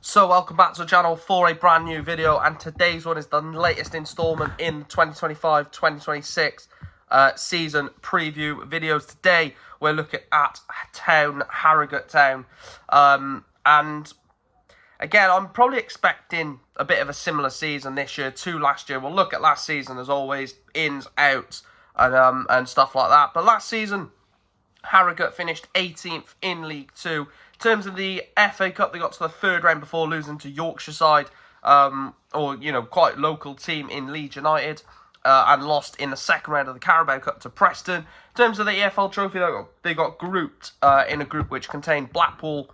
So welcome back to the channel for a brand new video, and today's one is the latest installment in the 2025-2026 season preview videos. Today we're looking at Harrogate Town, and again I'm probably expecting a bit of a similar season this year to last year. We'll look at last season as always, ins, outs, and stuff like that. But last season Harrogate finished 18th in League 2. In terms of the FA Cup, they got to the third round before losing to Yorkshire side, quite local team in Leeds United, and lost in the second round of the Carabao Cup to Preston. In terms of the EFL Trophy, they got grouped in a group which contained Blackpool,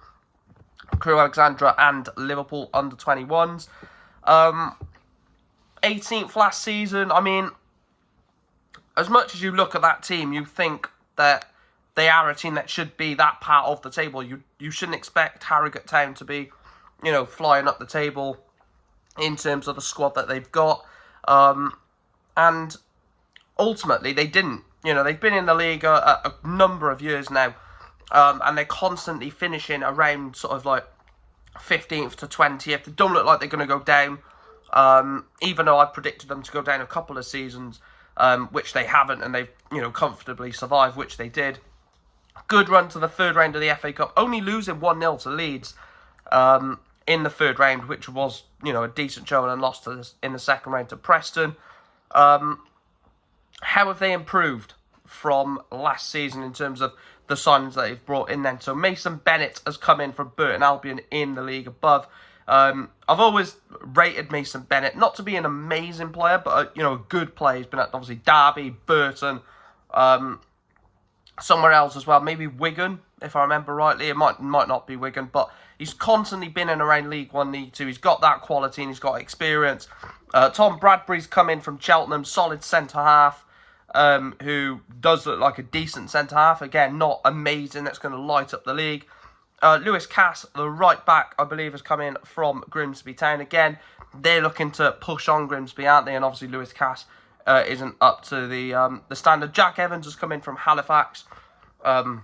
Crewe Alexandra, and Liverpool under-21s. 18th last season. I mean, as much as you look at that team, you think that they are a team that should be that part of the table. You shouldn't expect Harrogate Town to be, flying up the table in terms of the squad that they've got. And ultimately, they didn't. They've been in the league a number of years now, and they're constantly finishing around sort of like 15th to 20th. They don't look like they're going to go down, even though I predicted them to go down a couple of seasons, which they haven't, and they've, comfortably survived, which they did. Good run to the third round of the FA Cup, only losing 1-0 to Leeds in the third round, which was, a decent showing, and lost in the second round to Preston. How have they improved from last season in terms of the signings that they've brought in then? So Mason Bennett has come in from Burton Albion in the league above. I've always rated Mason Bennett not to be an amazing player, but a good player. He's been at obviously Derby, Burton, somewhere else as well, maybe Wigan, if I remember rightly. It might not be Wigan, but he's constantly been in around League 1, League 2. He's got that quality and he's got experience. Tom Bradbury's come in from Cheltenham, solid centre-half, who does look like a decent centre-half. Again, not amazing, that's going to light up the league. Lewis Cass, the right-back, I believe, has come in from Grimsby Town. Again, they're looking to push on Grimsby, aren't they? And obviously Lewis Cass isn't up to the standard. Jack Evans has come in from Halifax. And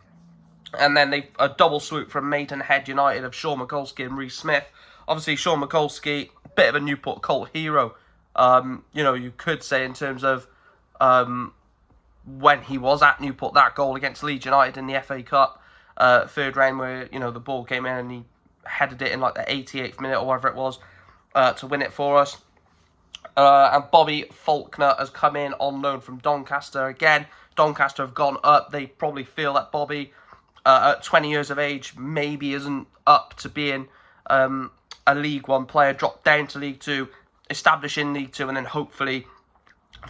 then they've a double swoop from Maidenhead United of Sean Mikulski and Reece Smith. Obviously, Sean Mikulski, bit of a Newport cult hero. You could say in terms of when he was at Newport, that goal against Leeds United in the FA Cup third round, where the ball came in and he headed it in like the 88th minute or whatever it was to win it for us. And Bobby Faulkner has come in on loan from Doncaster. Again, Doncaster have gone up. They probably feel that Bobby, at 20 years of age, maybe isn't up to being a League 1 player. Drop down to League 2, establish in League 2, and then hopefully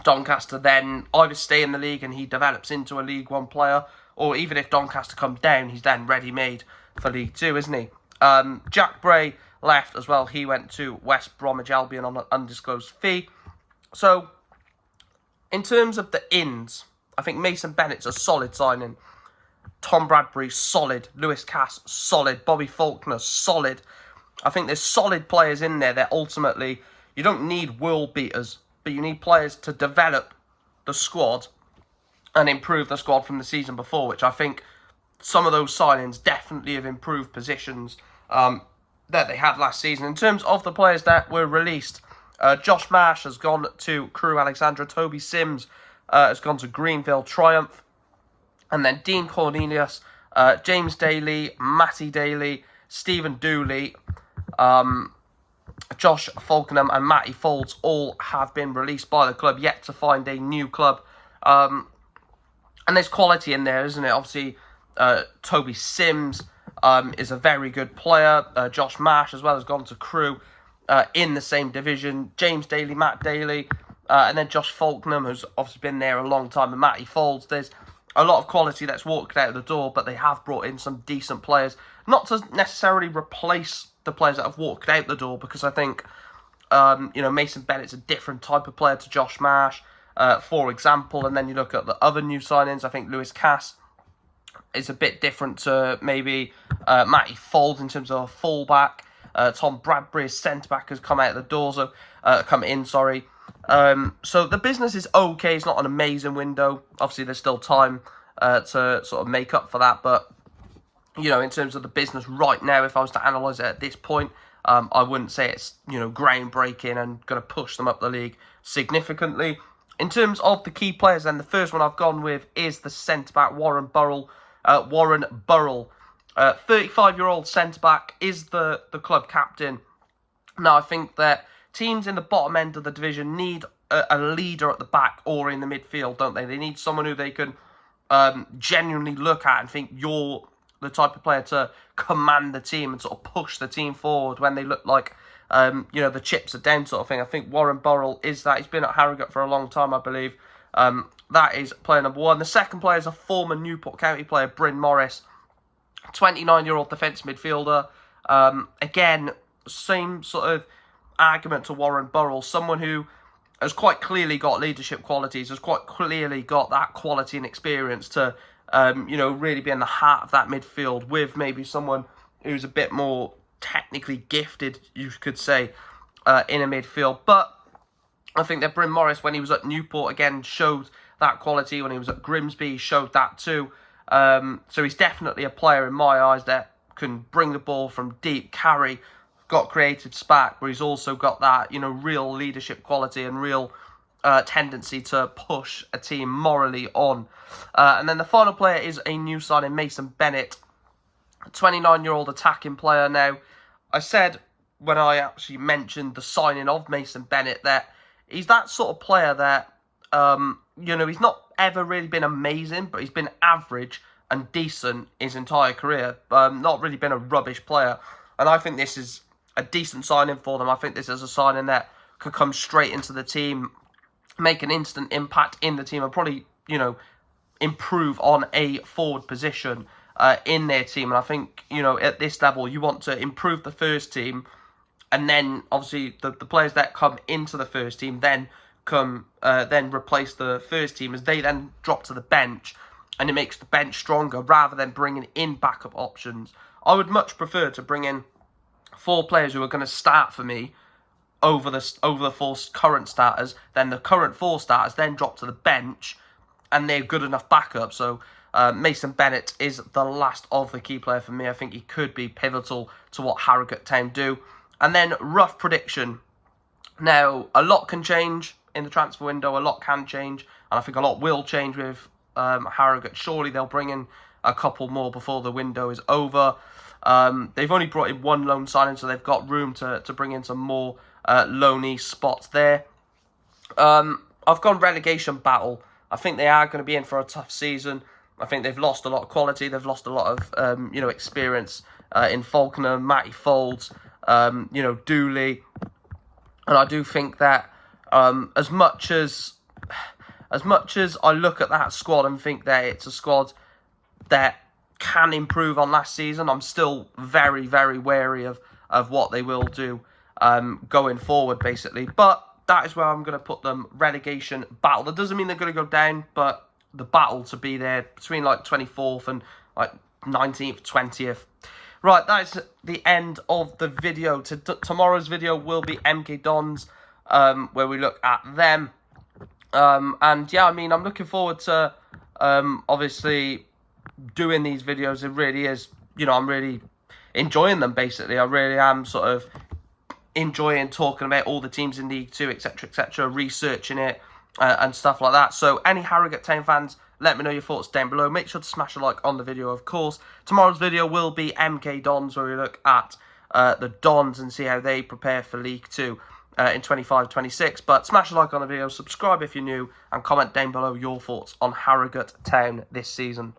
Doncaster then either stay in the league and he develops into a League 1 player, or even if Doncaster come down, he's then ready-made for League 2, isn't he? Jack Bray left as well. He went to West Bromwich Albion on an undisclosed fee. So, in terms of the ins, I think Mason Bennett's a solid signing. Tom Bradbury, solid. Lewis Cass, solid. Bobby Faulkner, solid. I think there's solid players in there that ultimately, you don't need world beaters, but you need players to develop the squad and improve the squad from the season before, which I think some of those signings definitely have improved positions that they had last season. In terms of the players that were released, Josh Marsh has gone to Crewe Alexandra. Toby Sims has gone to Greenville Triumph. And then Dean Cornelius, James Daly, Matty Daly, Stephen Dooley, Josh Falkenham and Matty Folds all have been released by the club, yet to find a new club. And there's quality in there, isn't it? Obviously, Toby Sims is a very good player. Josh Marsh as well has gone to Crewe in the same division. James Daly, Matt Daly, and then Josh Falkenham, who's obviously been there a long time, and Matty Folds. There's a lot of quality that's walked out of the door, but they have brought in some decent players. Not to necessarily replace the players that have walked out the door, because I think, Mason Bennett's a different type of player to Josh Marsh, for example. And then you look at the other new signings, I think Lewis Cass is a bit different to maybe Matty Folds in terms of a fullback. Tom Bradbury's centre-back has come out the door, so come in, sorry. So the business is okay. It's not an amazing window. Obviously, there's still time to sort of make up for that. But, in terms of the business right now, if I was to analyse it at this point, I wouldn't say it's, groundbreaking and going to push them up the league significantly. In terms of the key players, then, the first one I've gone with is the centre-back, Warren Burrell. 35-year-old centre-back, is the club captain. Now, I think that teams in the bottom end of the division need a leader at the back or in the midfield, don't they? They need someone who they can genuinely look at and think you're the type of player to command the team and sort of push the team forward when they look like, the chips are down sort of thing. I think Warren Burrell is that. He's been at Harrogate for a long time, I believe. That is player number one. The second player is a former Newport County player, Bryn Morris, 29-year-old defence midfielder. Again, same sort of argument to Warren Burrell, someone who has quite clearly got leadership qualities, has quite clearly got that quality and experience to, really be in the heart of that midfield with maybe someone who's a bit more technically gifted, you could say, in a midfield. But I think that Bryn Morris, when he was at Newport, again, showed that quality. When he was at Grimsby, he showed that too. So he's definitely a player in my eyes that can bring the ball from deep, carry, got creative spark, but he's also got that, real leadership quality and real tendency to push a team morally on. And then the final player is a new signing, Mason Bennett, 29-year-old attacking player. Now, I said when I actually mentioned the signing of Mason Bennett that he's that sort of player that, he's not ever really been amazing, but he's been average and decent his entire career. Not really been a rubbish player. And I think this is a decent signing for them. I think this is a signing that could come straight into the team, make an instant impact in the team, and probably, improve on a forward position in their team. And I think, at this level, you want to improve the first team, and then obviously the players that come into the first team then replace the first team as they then drop to the bench, and it makes the bench stronger rather than bringing in backup options. I would much prefer to bring in 4 players who are going to start for me over the 4 current starters, then the current 4 starters then drop to the bench, and they're good enough backup. So Mason Bennett is the last of the key player for me. I think he could be pivotal to what Harrogate Town do. And then rough prediction. Now, a lot can change in the transfer window. A lot can change, and I think a lot will change with Harrogate. Surely they'll bring in a couple more before the window is over. They've only brought in 1 loan signing, so they've got room to bring in some more loanee spots there. I've gone relegation battle. I think they are going to be in for a tough season. I think they've lost a lot of quality. They've lost a lot of experience in Falconer, Matty Folds, Dooley. And I do think that as much as I look at that squad and think that it's a squad that can improve on last season, I'm still very, very wary of what they will do going forward, basically. But that is where I'm going to put them, relegation battle. That doesn't mean they're going to go down, but the battle to be there between 24th and 19th, 20th. Right, that is the end of the video. Tomorrow's video will be MK Dons, where we look at them. And yeah, I'm looking forward to obviously doing these videos. It really is, I'm really enjoying them, basically. I really am sort of enjoying talking about all the teams in League 2, etc., researching it and stuff like that. So any Harrogate Town fans, let me know your thoughts down below. Make sure to smash a like on the video, of course. Tomorrow's video will be MK Dons, where we look at the Dons and see how they prepare for League 2 in 25-26. But smash a like on the video, subscribe if you're new, and comment down below your thoughts on Harrogate Town this season.